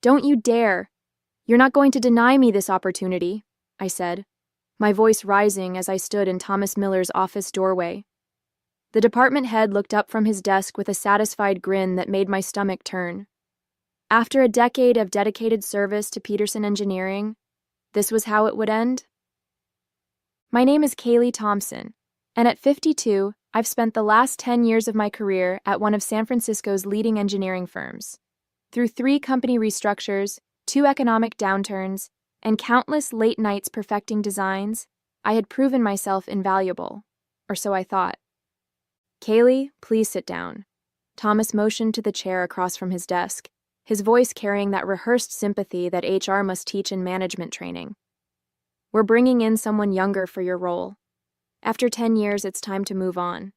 Don't you dare! You're not going to deny me this opportunity, I said, my voice rising as I stood in Thomas Miller's office doorway. The department head looked up from his desk with a satisfied grin that made my stomach turn. After a decade of dedicated service to Peterson Engineering, this was how it would end? My name is Kaylee Thompson, and at 52, I've spent the last 10 years of my career at one of San Francisco's leading engineering firms. Through 3 company restructures, 2 economic downturns, and countless late nights perfecting designs, I had proven myself invaluable, or so I thought. Kaylee, please sit down. Thomas motioned to the chair across from his desk, his voice carrying that rehearsed sympathy that HR must teach in management training. We're bringing in someone younger for your role. After 10 years, it's time to move on.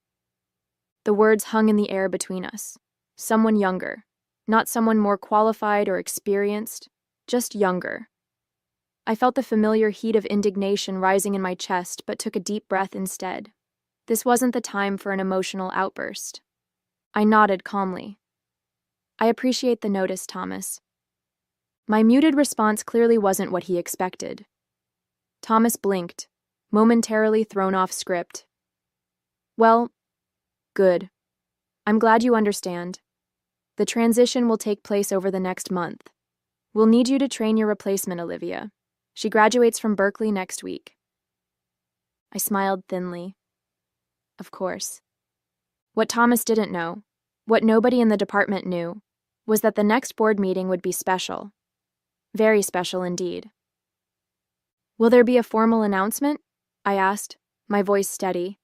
The words hung in the air between us. Someone younger. Not someone more qualified or experienced, just younger. I felt the familiar heat of indignation rising in my chest, but took a deep breath instead. This wasn't the time for an emotional outburst. I nodded calmly. I appreciate the notice, Thomas. My muted response clearly wasn't what he expected. Thomas blinked, momentarily thrown off script. Well, good. I'm glad you understand. The transition will take place over the next month. We'll need you to train your replacement, Olivia. She graduates from Berkeley next week. I smiled thinly. Of course. What Thomas didn't know, what nobody in the department knew, was that the next board meeting would be special. Very special indeed. Will there be a formal announcement? I asked, my voice steady.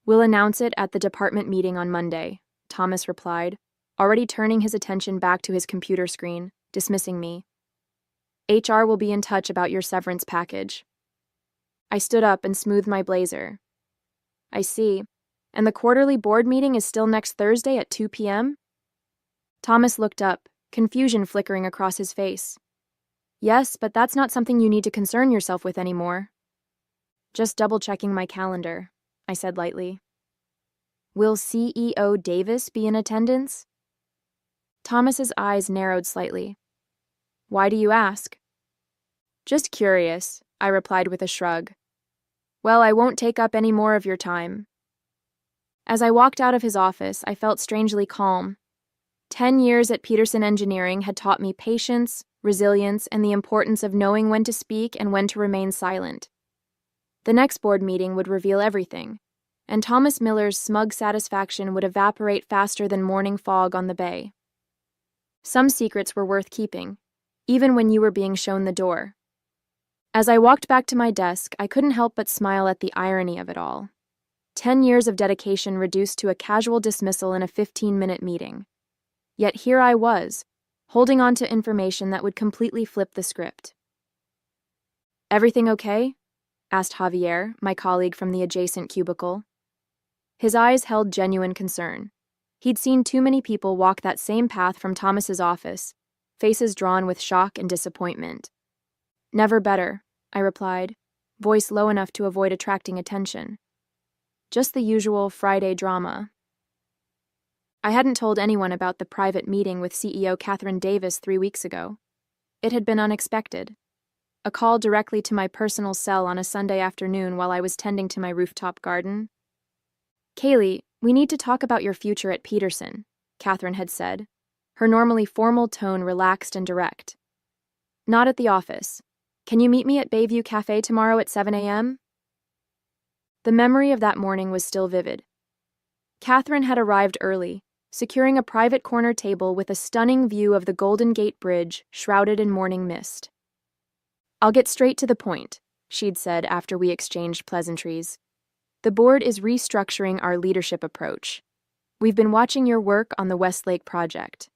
We'll announce it at the department meeting on Monday, Thomas replied, already turning his attention back to his computer screen, dismissing me. HR will be in touch about your severance package. I stood up and smoothed my blazer. I see. And the quarterly board meeting is still next Thursday at 2 p.m.? Thomas looked up, confusion flickering across his face. Yes, but that's not something you need to concern yourself with anymore. Just double-checking my calendar, I said lightly. Will CEO Davis be in attendance? Thomas's eyes narrowed slightly. Why do you ask? Just curious, I replied with a shrug. Well, I won't take up any more of your time. As I walked out of his office, I felt strangely calm. 10 years at Peterson Engineering had taught me patience, resilience, and the importance of knowing when to speak and when to remain silent. The next board meeting would reveal everything, and Thomas Miller's smug satisfaction would evaporate faster than morning fog on the bay. Some secrets were worth keeping, even when you were being shown the door. As I walked back to my desk, I couldn't help but smile at the irony of it all. 10 years of dedication reduced to a casual dismissal in a 15-minute meeting. Yet here I was, holding on to information that would completely flip the script. Everything okay? Asked Javier, my colleague from the adjacent cubicle. His eyes held genuine concern. He'd seen too many people walk that same path from Thomas's office, faces drawn with shock and disappointment. Never better, I replied, voice low enough to avoid attracting attention. Just the usual Friday drama. I hadn't told anyone about the private meeting with CEO Catherine Davis 3 weeks ago. It had been unexpected. A call directly to my personal cell on a Sunday afternoon while I was tending to my rooftop garden. Kaylee, we need to talk about your future at Peterson, Catherine had said, her normally formal tone relaxed and direct. Not at the office. Can you meet me at Bayview Cafe tomorrow at 7 a.m.? The memory of that morning was still vivid. Catherine had arrived early, securing a private corner table with a stunning view of the Golden Gate Bridge shrouded in morning mist. I'll get straight to the point, she'd said after we exchanged pleasantries. The board is restructuring our leadership approach. We've been watching your work on the Westlake project.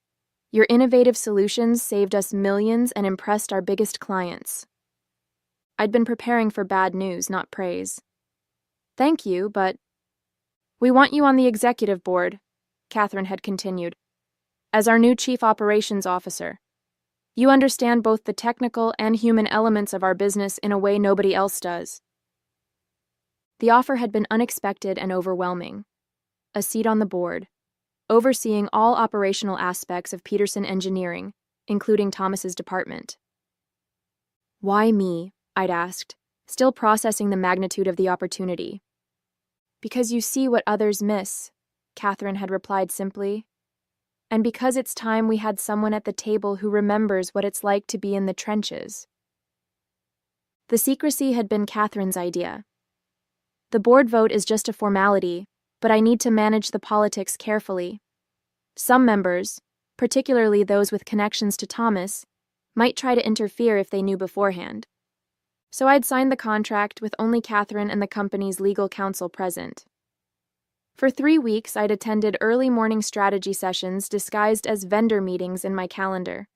Your innovative solutions saved us millions and impressed our biggest clients. I'd been preparing for bad news, not praise. Thank you, but we want you on the executive board, Catherine had continued, as our new chief operations officer. You understand both the technical and human elements of our business in a way nobody else does. The offer had been unexpected and overwhelming. A seat on the board, overseeing all operational aspects of Peterson Engineering, including Thomas's department. Why me? I'd asked, still processing the magnitude of the opportunity. Because you see what others miss, Catherine had replied simply. And because it's time we had someone at the table who remembers what it's like to be in the trenches. The secrecy had been Catherine's idea. The board vote is just a formality, but I need to manage the politics carefully. Some members, particularly those with connections to Thomas, might try to interfere if they knew beforehand. So I'd signed the contract with only Catherine and the company's legal counsel present. For 3 weeks, I'd attended early morning strategy sessions disguised as vendor meetings in my calendar.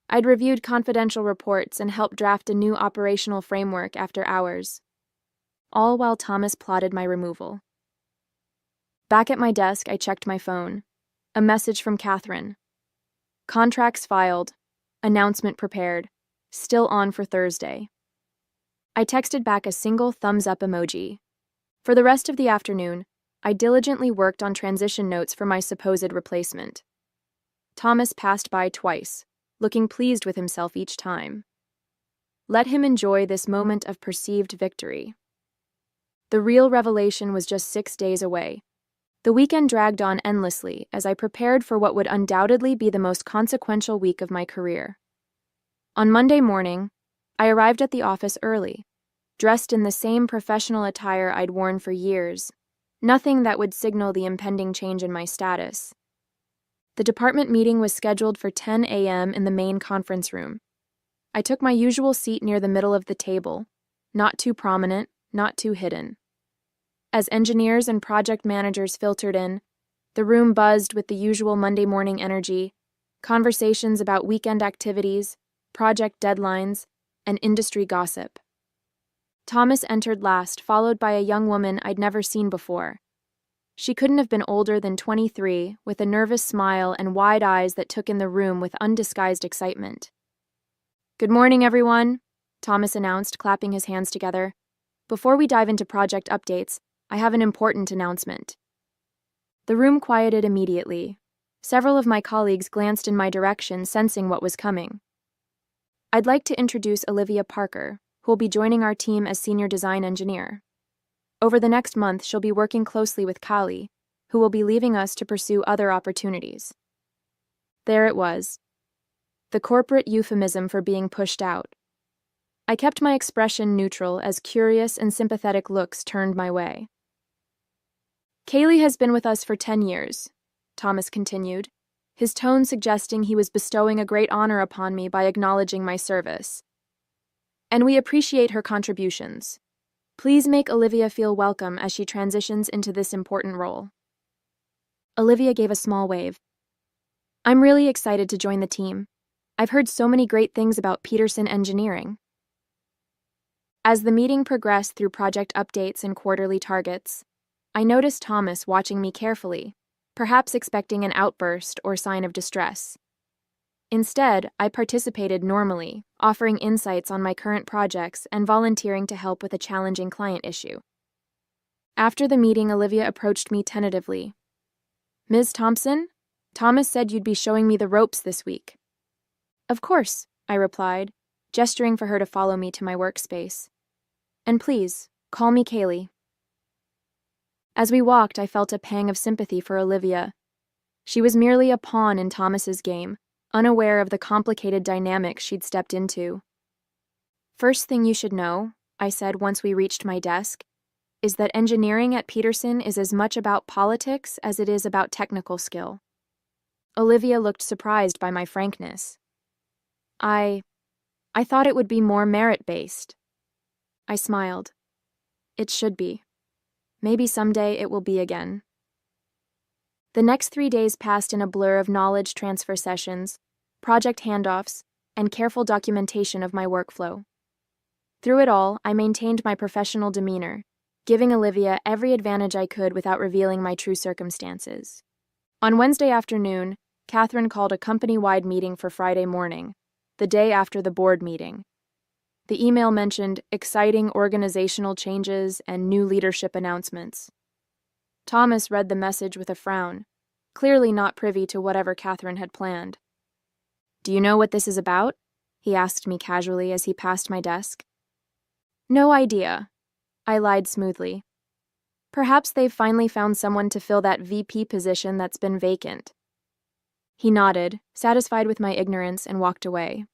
I'd reviewed confidential reports and helped draft a new operational framework after hours. All while Thomas plotted my removal. Back at my desk, I checked my phone. A message from Catherine. Contracts filed. Announcement prepared. Still on for Thursday. I texted back a single thumbs-up emoji. For the rest of the afternoon, I diligently worked on transition notes for my supposed replacement. Thomas passed by twice, looking pleased with himself each time. Let him enjoy this moment of perceived victory. The real revelation was just 6 days away. The weekend dragged on endlessly as I prepared for what would undoubtedly be the most consequential week of my career. On Monday morning, I arrived at the office early, dressed in the same professional attire I'd worn for years, nothing that would signal the impending change in my status. The department meeting was scheduled for 10 a.m. in the main conference room. I took my usual seat near the middle of the table, not too prominent, not too hidden. As engineers and project managers filtered in, the room buzzed with the usual Monday morning energy, conversations about weekend activities, project deadlines, and industry gossip. Thomas entered last, followed by a young woman I'd never seen before. She couldn't have been older than 23, with a nervous smile and wide eyes that took in the room with undisguised excitement. "Good morning, everyone," Thomas announced, clapping his hands together. "Before we dive into project updates, I have an important announcement." The room quieted immediately. Several of my colleagues glanced in my direction, sensing what was coming. I'd like to introduce Olivia Parker, who will be joining our team as senior design engineer. Over the next month, she'll be working closely with Kali, who will be leaving us to pursue other opportunities. There it was. The corporate euphemism for being pushed out. I kept my expression neutral as curious and sympathetic looks turned my way. "Kaylee has been with us for 10 years, Thomas continued, his tone suggesting he was bestowing a great honor upon me by acknowledging my service. "And we appreciate her contributions. Please make Olivia feel welcome as she transitions into this important role." Olivia gave a small wave. "I'm really excited to join the team. I've heard so many great things about Peterson Engineering." As the meeting progressed through project updates and quarterly targets, I noticed Thomas watching me carefully, perhaps expecting an outburst or sign of distress. Instead, I participated normally, offering insights on my current projects and volunteering to help with a challenging client issue. After the meeting, Olivia approached me tentatively. "Ms. Thompson, Thomas said you'd be showing me the ropes this week." "Of course," I replied, gesturing for her to follow me to my workspace. "And please, call me Kaylee." As we walked, I felt a pang of sympathy for Olivia. She was merely a pawn in Thomas's game, unaware of the complicated dynamics she'd stepped into. "First thing you should know," I said once we reached my desk, "is that engineering at Peterson is as much about politics as it is about technical skill." Olivia looked surprised by my frankness. I thought it would be more merit-based." I smiled. "It should be. Maybe someday it will be again." The next 3 days passed in a blur of knowledge transfer sessions, project handoffs, and careful documentation of my workflow. Through it all, I maintained my professional demeanor, giving Olivia every advantage I could without revealing my true circumstances. On Wednesday afternoon, Catherine called a company-wide meeting for Friday morning, the day after the board meeting. The email mentioned exciting organizational changes and new leadership announcements. Thomas read the message with a frown, clearly not privy to whatever Catherine had planned. Do you know what this is about? He asked me casually as he passed my desk. No idea, I lied smoothly. Perhaps they've finally found someone to fill that VP position that's been vacant. He nodded, satisfied with my ignorance, and walked away.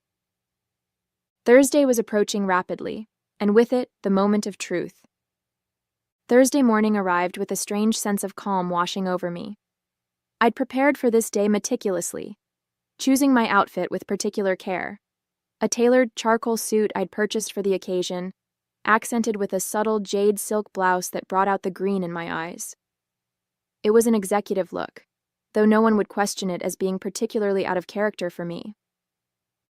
Thursday was approaching rapidly, and with it, the moment of truth. Thursday morning arrived with a strange sense of calm washing over me. I'd prepared for this day meticulously, choosing my outfit with particular care. A tailored charcoal suit I'd purchased for the occasion, accented with a subtle jade silk blouse that brought out the green in my eyes. It was an executive look, though no one would question it as being particularly out of character for me.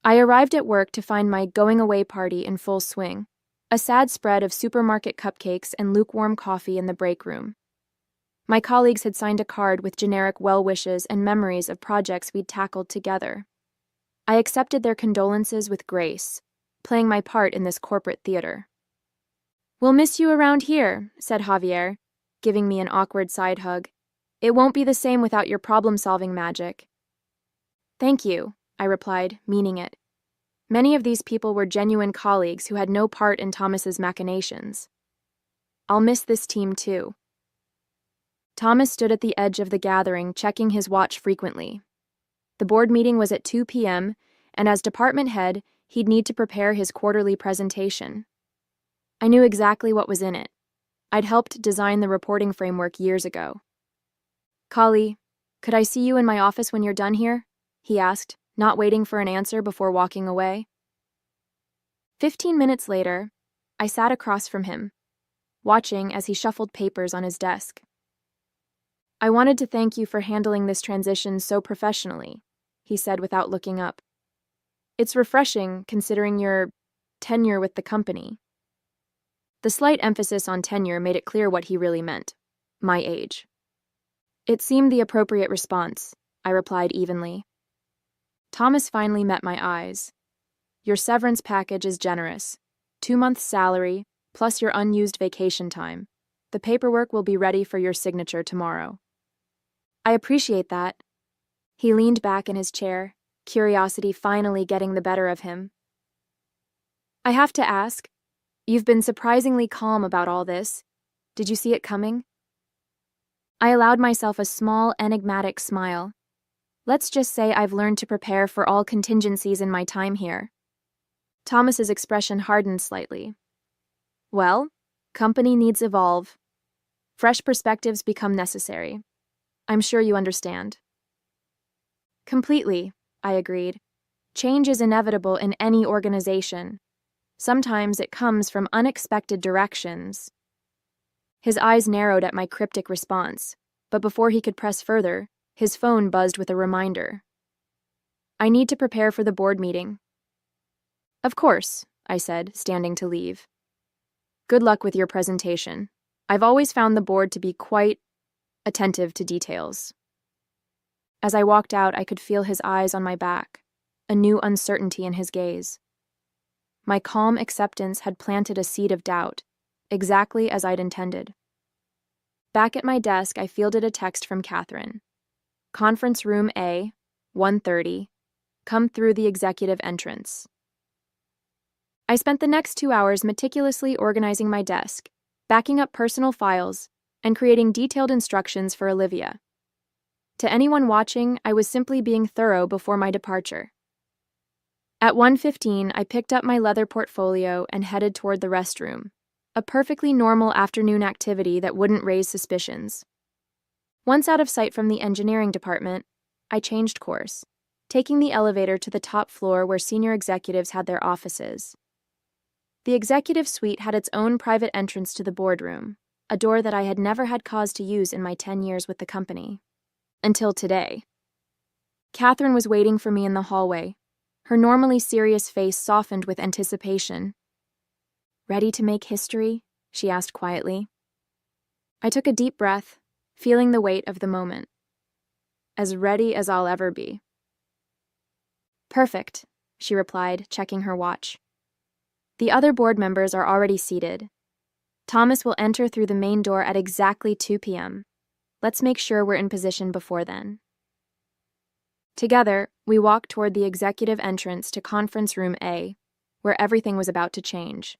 I arrived at work to find my going-away party in full swing, a sad spread of supermarket cupcakes and lukewarm coffee in the break room. My colleagues had signed a card with generic well wishes and memories of projects we'd tackled together. I accepted their condolences with grace, playing my part in this corporate theater. "We'll miss you around here," said Javier, giving me an awkward side hug. "It won't be the same without your problem-solving magic." "Thank you," I replied, meaning it. Many of these people were genuine colleagues who had no part in Thomas's machinations. I'll miss this team too. Thomas stood at the edge of the gathering, checking his watch frequently. The board meeting was at 2 p.m., and as department head, he'd need to prepare his quarterly presentation. I knew exactly what was in it. I'd helped design the reporting framework years ago. "Kali, could I see you in my office when you're done here?" he asked, not waiting for an answer before walking away. 15 minutes later, I sat across from him, watching as he shuffled papers on his desk. "I wanted to thank you for handling this transition so professionally," he said without looking up. "It's refreshing considering your tenure with the company." The slight emphasis on tenure made it clear what he really meant: my age. It seemed the appropriate response, I replied evenly. Thomas finally met my eyes. "Your severance package is generous. 2 months' salary, plus your unused vacation time. The paperwork will be ready for your signature tomorrow." "I appreciate that." He leaned back in his chair, curiosity finally getting the better of him. "I have to ask, you've been surprisingly calm about all this. Did you see it coming?" I allowed myself a small, enigmatic smile. Let's just say I've learned to prepare for all contingencies in my time here. Thomas's expression hardened slightly. "Well, company needs evolve. Fresh perspectives become necessary. I'm sure you understand." "Completely," I agreed. "Change is inevitable in any organization. Sometimes it comes from unexpected directions." His eyes narrowed at my cryptic response, but before he could press further, his phone buzzed with a reminder. "I need to prepare for the board meeting." "Of course," I said, standing to leave. "Good luck with your presentation. I've always found the board to be quite attentive to details." As I walked out, I could feel his eyes on my back, a new uncertainty in his gaze. My calm acceptance had planted a seed of doubt, exactly as I'd intended. Back at my desk, I fielded a text from Catherine. "Conference room A, 1:30. Come through the executive entrance." I spent the next 2 hours meticulously organizing my desk, backing up personal files, and creating detailed instructions for Olivia. To anyone watching, I was simply being thorough before my departure. At 1:15, I picked up my leather portfolio and headed toward the restroom, a perfectly normal afternoon activity that wouldn't raise suspicions. Once out of sight from the engineering department, I changed course, taking the elevator to the top floor where senior executives had their offices. The executive suite had its own private entrance to the boardroom, a door that I had never had cause to use in my 10 years with the company. Until today. Catherine was waiting for me in the hallway, her normally serious face softened with anticipation. "Ready to make history?" she asked quietly. I took a deep breath, feeling the weight of the moment. "As ready as I'll ever be." "Perfect," she replied, checking her watch. "The other board members are already seated. Thomas will enter through the main door at exactly 2 p.m. Let's make sure we're in position before then." Together, we walked toward the executive entrance to Conference Room A, where everything was about to change.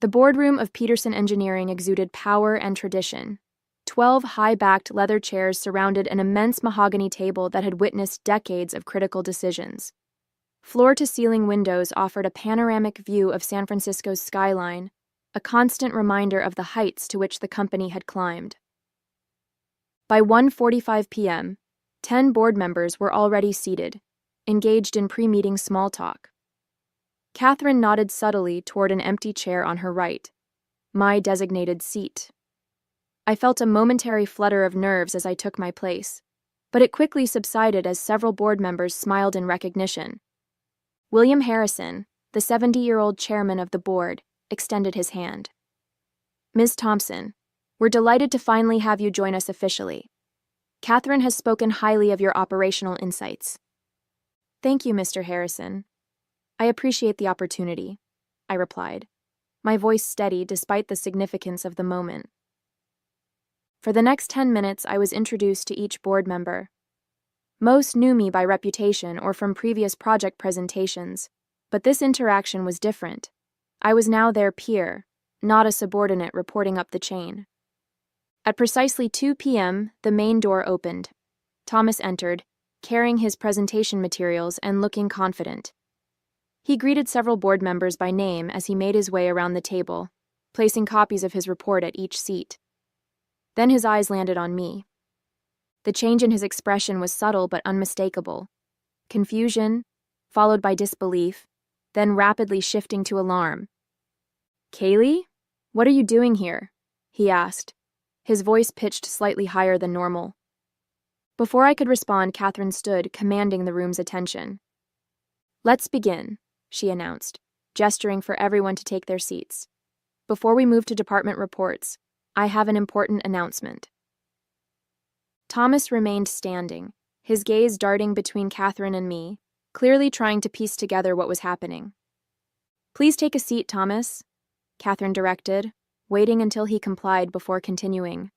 The boardroom of Peterson Engineering exuded power and tradition. 12 high-backed leather chairs surrounded an immense mahogany table that had witnessed decades of critical decisions. Floor-to-ceiling windows offered a panoramic view of San Francisco's skyline, a constant reminder of the heights to which the company had climbed. By 1:45 p.m., 10 board members were already seated, engaged in pre-meeting small talk. Catherine nodded subtly toward an empty chair on her right, my designated seat. I felt a momentary flutter of nerves as I took my place, but it quickly subsided as several board members smiled in recognition. William Harrison, the 70-year-old chairman of the board, extended his hand. "Ms. Thompson, we're delighted to finally have you join us officially. Catherine has spoken highly of your operational insights." "Thank you, Mr. Harrison. I appreciate the opportunity," I replied, my voice steady despite the significance of the moment. For the next 10 minutes, I was introduced to each board member. Most knew me by reputation or from previous project presentations, but this interaction was different. I was now their peer, not a subordinate reporting up the chain. At precisely 2 p.m., the main door opened. Thomas entered, carrying his presentation materials and looking confident. He greeted several board members by name as he made his way around the table, placing copies of his report at each seat. Then his eyes landed on me. The change in his expression was subtle but unmistakable. Confusion, followed by disbelief, then rapidly shifting to alarm. "Kaylee? What are you doing here?" he asked, his voice pitched slightly higher than normal. Before I could respond, Catherine stood, commanding the room's attention. "Let's begin," she announced, gesturing for everyone to take their seats. "Before we move to department reports, I have an important announcement." Thomas remained standing, his gaze darting between Catherine and me, clearly trying to piece together what was happening. "Please take a seat, Thomas," Catherine directed, waiting until he complied before continuing.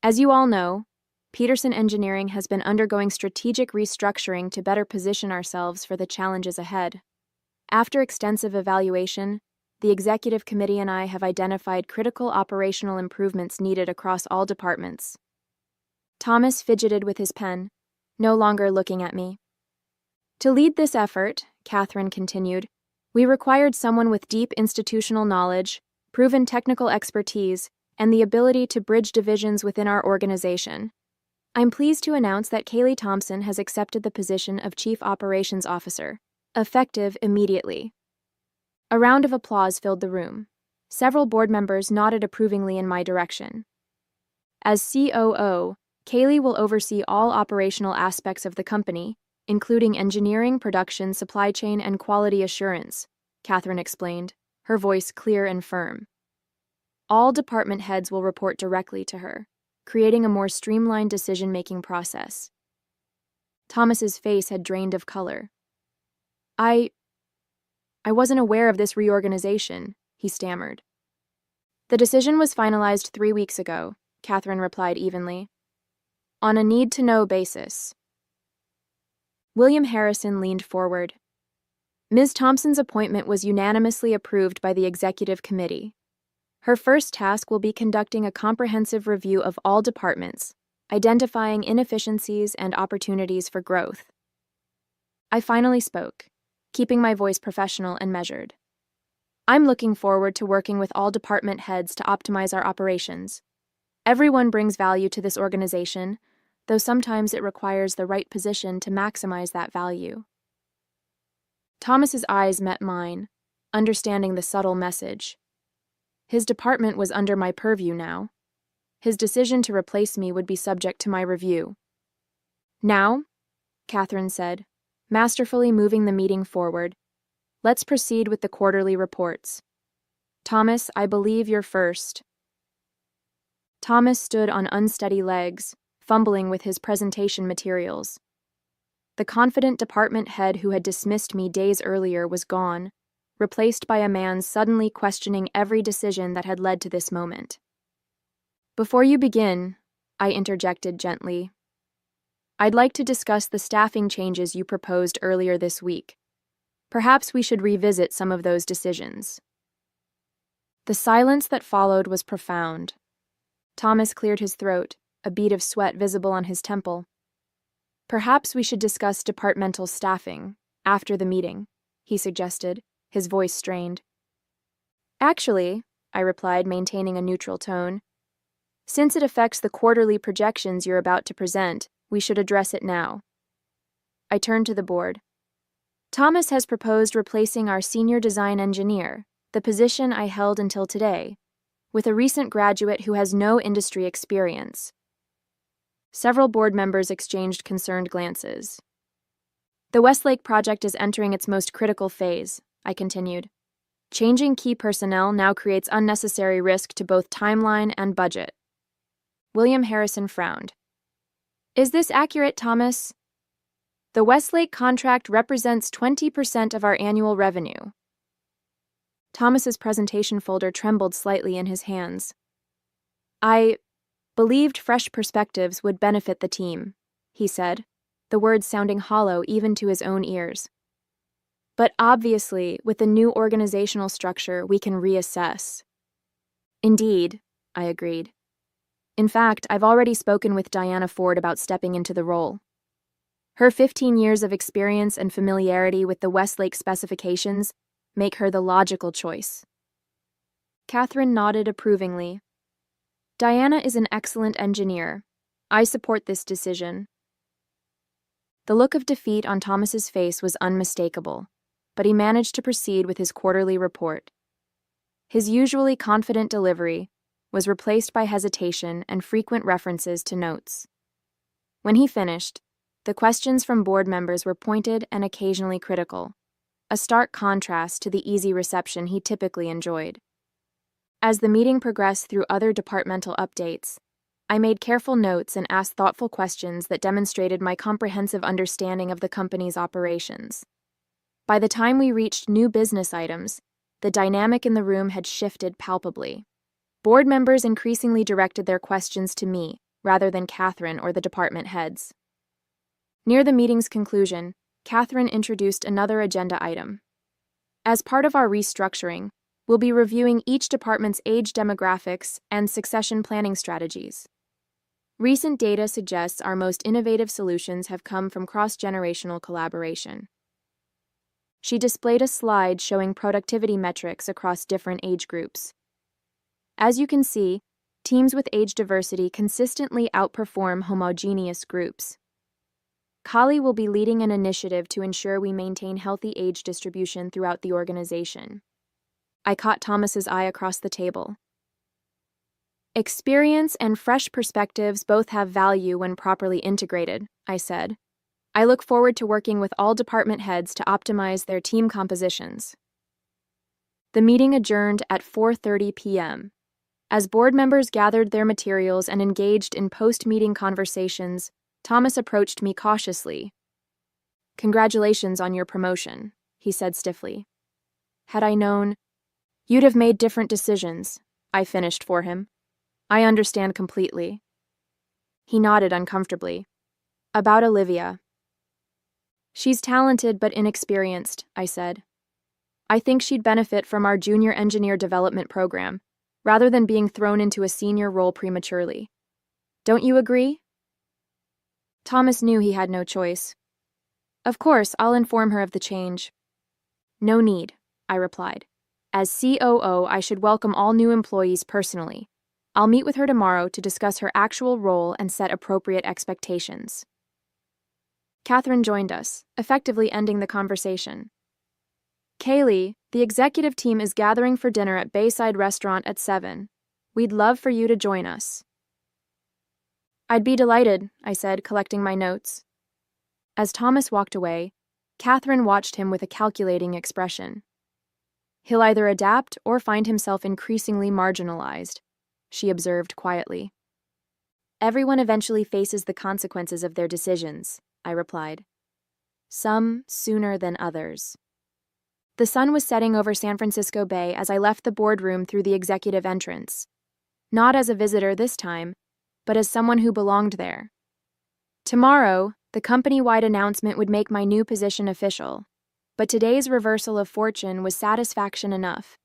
"As you all know, Peterson Engineering has been undergoing strategic restructuring to better position ourselves for the challenges ahead. After extensive evaluation, the executive committee and I have identified critical operational improvements needed across all departments." Thomas fidgeted with his pen, no longer looking at me. "To lead this effort," Catherine continued, "we required someone with deep institutional knowledge, proven technical expertise, and the ability to bridge divisions within our organization. I'm pleased to announce that Kaylee Thompson has accepted the position of Chief Operations Officer, effective immediately." A round of applause filled the room. Several board members nodded approvingly in my direction. As COO, Kaylee will oversee all operational aspects of the company, including engineering, production, supply chain, and quality assurance, Catherine explained, her voice clear and firm. All department heads will report directly to her, creating a more streamlined decision-making process. Thomas's face had drained of color. I wasn't aware of this reorganization," he stammered. "The decision was finalized 3 weeks ago," Catherine replied evenly, "on a need-to-know basis." William Harrison leaned forward. "Ms. Thompson's appointment was unanimously approved by the executive committee. Her first task will be conducting a comprehensive review of all departments, identifying inefficiencies and opportunities for growth." I finally spoke, keeping my voice professional and measured. "I'm looking forward to working with all department heads to optimize our operations. Everyone brings value to this organization, though sometimes it requires the right position to maximize that value." Thomas's eyes met mine, understanding the subtle message. His department was under my purview now. His decision to replace me would be subject to my review. "Now," Catherine said, masterfully moving the meeting forward, "let's proceed with the quarterly reports. Thomas, I believe you're first." Thomas stood on unsteady legs, fumbling with his presentation materials. The confident department head who had dismissed me days earlier was gone, replaced by a man suddenly questioning every decision that had led to this moment. "Before you begin," I interjected gently, I'd like to discuss the staffing changes you proposed earlier this week. Perhaps we should revisit some of those decisions." The silence that followed was profound. Thomas cleared his throat, a bead of sweat visible on his temple. "Perhaps we should discuss departmental staffing after the meeting," he suggested, his voice strained. "Actually," I replied, maintaining a neutral tone, "since it affects the quarterly projections you're about to present, we should address it now." I turned to the board. "Thomas has proposed replacing our senior design engineer, the position I held until today, with a recent graduate who has no industry experience." Several board members exchanged concerned glances. "The Westlake project is entering its most critical phase," I continued. "Changing key personnel now creates unnecessary risk to both timeline and budget." William Harrison frowned. "Is this accurate, Thomas?" "The Westlake contract represents 20% of our annual revenue." Thomas's presentation folder trembled slightly in his hands. "I believed fresh perspectives would benefit the team," he said, the words sounding hollow even to his own ears. "But obviously, with the new organizational structure, we can reassess." "Indeed," I agreed. "In fact, I've already spoken with Diana Ford about stepping into the role. Her 15 years of experience and familiarity with the Westlake specifications make her the logical choice." Catherine nodded approvingly. "Diana is an excellent engineer. I support this decision." The look of defeat on Thomas's face was unmistakable, but he managed to proceed with his quarterly report. His usually confident delivery was replaced by hesitation and frequent references to notes. When he finished, the questions from board members were pointed and occasionally critical, a stark contrast to the easy reception he typically enjoyed. As the meeting progressed through other departmental updates, I made careful notes and asked thoughtful questions that demonstrated my comprehensive understanding of the company's operations. By the time we reached new business items, the dynamic in the room had shifted palpably. Board members increasingly directed their questions to me, rather than Catherine or the department heads. Near the meeting's conclusion, Catherine introduced another agenda item. "As part of our restructuring, we'll be reviewing each department's age demographics and succession planning strategies. Recent data suggests our most innovative solutions have come from cross-generational collaboration." She displayed a slide showing productivity metrics across different age groups. "As you can see, teams with age diversity consistently outperform homogeneous groups. Kali will be leading an initiative to ensure we maintain healthy age distribution throughout the organization." I caught Thomas's eye across the table. "Experience and fresh perspectives both have value when properly integrated," I said. "I look forward to working with all department heads to optimize their team compositions." The meeting adjourned at 4:30 p.m. As board members gathered their materials and engaged in post-meeting conversations, Thomas approached me cautiously. "Congratulations on your promotion," he said stiffly. "Had I known, you'd have made different decisions," I finished for him. "I understand completely." He nodded uncomfortably. "About Olivia." "She's talented but inexperienced," I said. "I think she'd benefit from our junior engineer development program, rather than being thrown into a senior role prematurely. Don't you agree?" Thomas knew he had no choice. "Of course, I'll inform her of the change." "No need," I replied. "As COO, I should welcome all new employees personally. I'll meet with her tomorrow to discuss her actual role and set appropriate expectations." Catherine joined us, effectively ending the conversation. "Kaylee, the executive team is gathering for dinner at Bayside Restaurant at 7. We'd love for you to join us." "I'd be delighted," I said, collecting my notes. As Thomas walked away, Catherine watched him with a calculating expression. "He'll either adapt or find himself increasingly marginalized," she observed quietly. "Everyone eventually faces the consequences of their decisions," I replied. "Some sooner than others." The sun was setting over San Francisco Bay as I left the boardroom through the executive entrance. Not as a visitor this time, but as someone who belonged there. Tomorrow, the company-wide announcement would make my new position official, but today's reversal of fortune was satisfaction enough.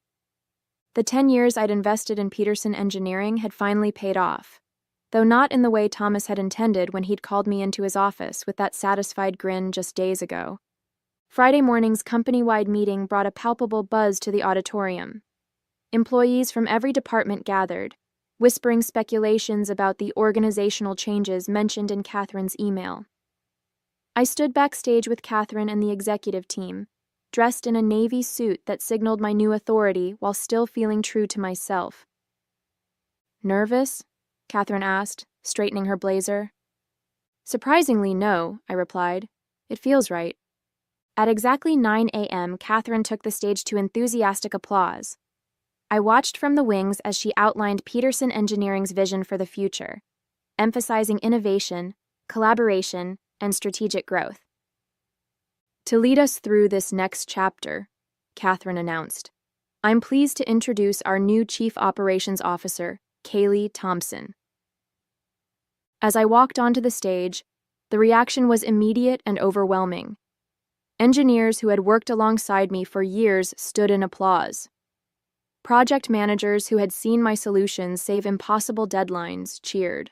The 10 years I'd invested in Peterson Engineering had finally paid off, though not in the way Thomas had intended when he'd called me into his office with that satisfied grin just days ago. Friday morning's company-wide meeting brought a palpable buzz to the auditorium. Employees from every department gathered, whispering speculations about the organizational changes mentioned in Catherine's email. I stood backstage with Catherine and the executive team, dressed in a navy suit that signaled my new authority while still feeling true to myself. "Nervous?" Catherine asked, straightening her blazer. "Surprisingly, no," I replied. "It feels right." At exactly 9 a.m., Catherine took the stage to enthusiastic applause. I watched from the wings as she outlined Peterson Engineering's vision for the future, emphasizing innovation, collaboration, and strategic growth. "To lead us through this next chapter," Catherine announced, "I'm pleased to introduce our new Chief Operations Officer, Kaylee Thompson." As I walked onto the stage, the reaction was immediate and overwhelming. Engineers who had worked alongside me for years stood in applause. Project managers who had seen my solutions save impossible deadlines cheered.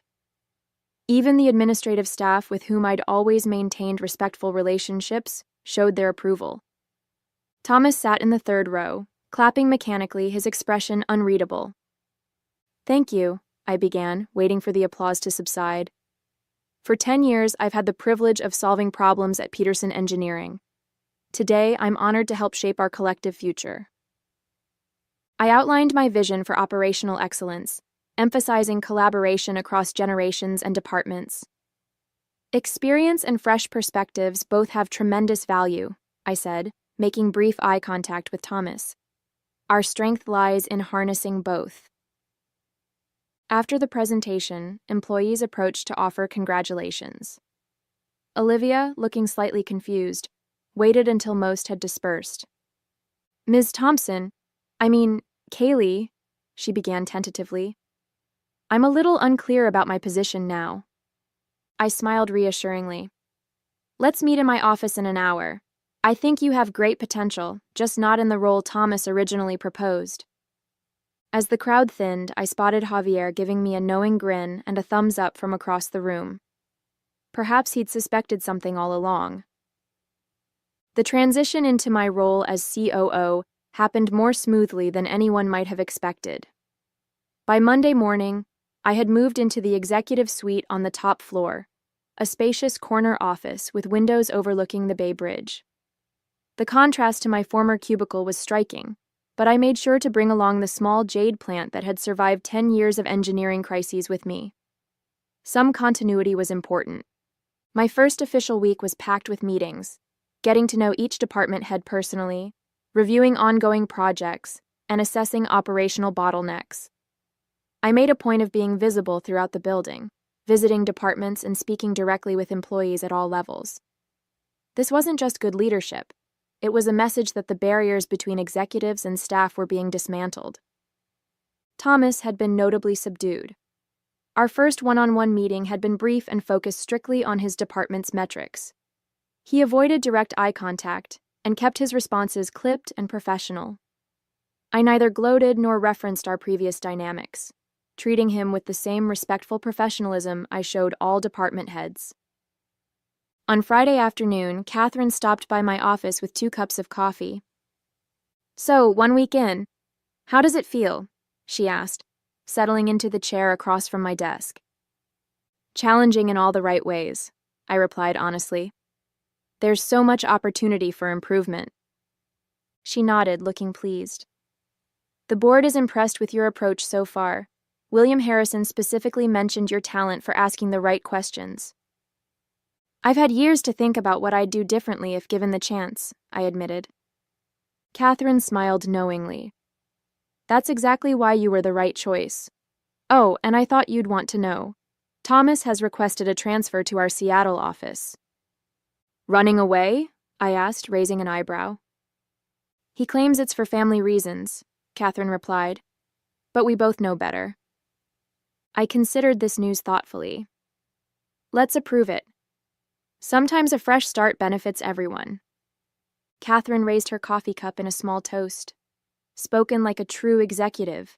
Even the administrative staff with whom I'd always maintained respectful relationships showed their approval. Thomas sat in the third row, clapping mechanically, his expression unreadable. "Thank you," I began, waiting for the applause to subside. "For 10 years, I've had the privilege of solving problems at Peterson Engineering. Today, I'm honored to help shape our collective future." I outlined my vision for operational excellence, emphasizing collaboration across generations and departments. "Experience and fresh perspectives both have tremendous value," I said, making brief eye contact with Thomas. "Our strength lies in harnessing both." After the presentation, employees approached to offer congratulations. Olivia, looking slightly confused, waited until most had dispersed. "Ms. Thompson, Kaylee," she began tentatively. "I'm a little unclear about my position now." I smiled reassuringly. "Let's meet in my office in an hour. I think you have great potential, just not in the role Thomas originally proposed." As the crowd thinned, I spotted Javier giving me a knowing grin and a thumbs up from across the room. Perhaps he'd suspected something all along. The transition into my role as COO happened more smoothly than anyone might have expected. By Monday morning, I had moved into the executive suite on the top floor, a spacious corner office with windows overlooking the Bay Bridge. The contrast to my former cubicle was striking, but I made sure to bring along the small jade plant that had survived 10 years of engineering crises with me. Some continuity was important. My first official week was packed with meetings, getting to know each department head personally, reviewing ongoing projects, and assessing operational bottlenecks. I made a point of being visible throughout the building, visiting departments and speaking directly with employees at all levels. This wasn't just good leadership. It was a message that the barriers between executives and staff were being dismantled. Thomas had been notably subdued. Our first one-on-one meeting had been brief and focused strictly on his department's metrics. He avoided direct eye contact and kept his responses clipped and professional. I neither gloated nor referenced our previous dynamics, treating him with the same respectful professionalism I showed all department heads. On Friday afternoon, Catherine stopped by my office with 2 cups of coffee. "So, 1 week in, how does it feel?" she asked, settling into the chair across from my desk. "Challenging in all the right ways," I replied honestly. "There's so much opportunity for improvement." She nodded, looking pleased. "The board is impressed with your approach so far. William Harrison specifically mentioned your talent for asking the right questions." "I've had years to think about what I'd do differently if given the chance," I admitted. Catherine smiled knowingly. "That's exactly why you were the right choice. Oh, and I thought you'd want to know. Thomas has requested a transfer to our Seattle office." "Running away?" I asked, raising an eyebrow. "He claims it's for family reasons," Catherine replied, "but we both know better." I considered this news thoughtfully. "Let's approve it," Sometimes a fresh start benefits everyone. Catherine raised her coffee cup in a small toast. Spoken like a true executive,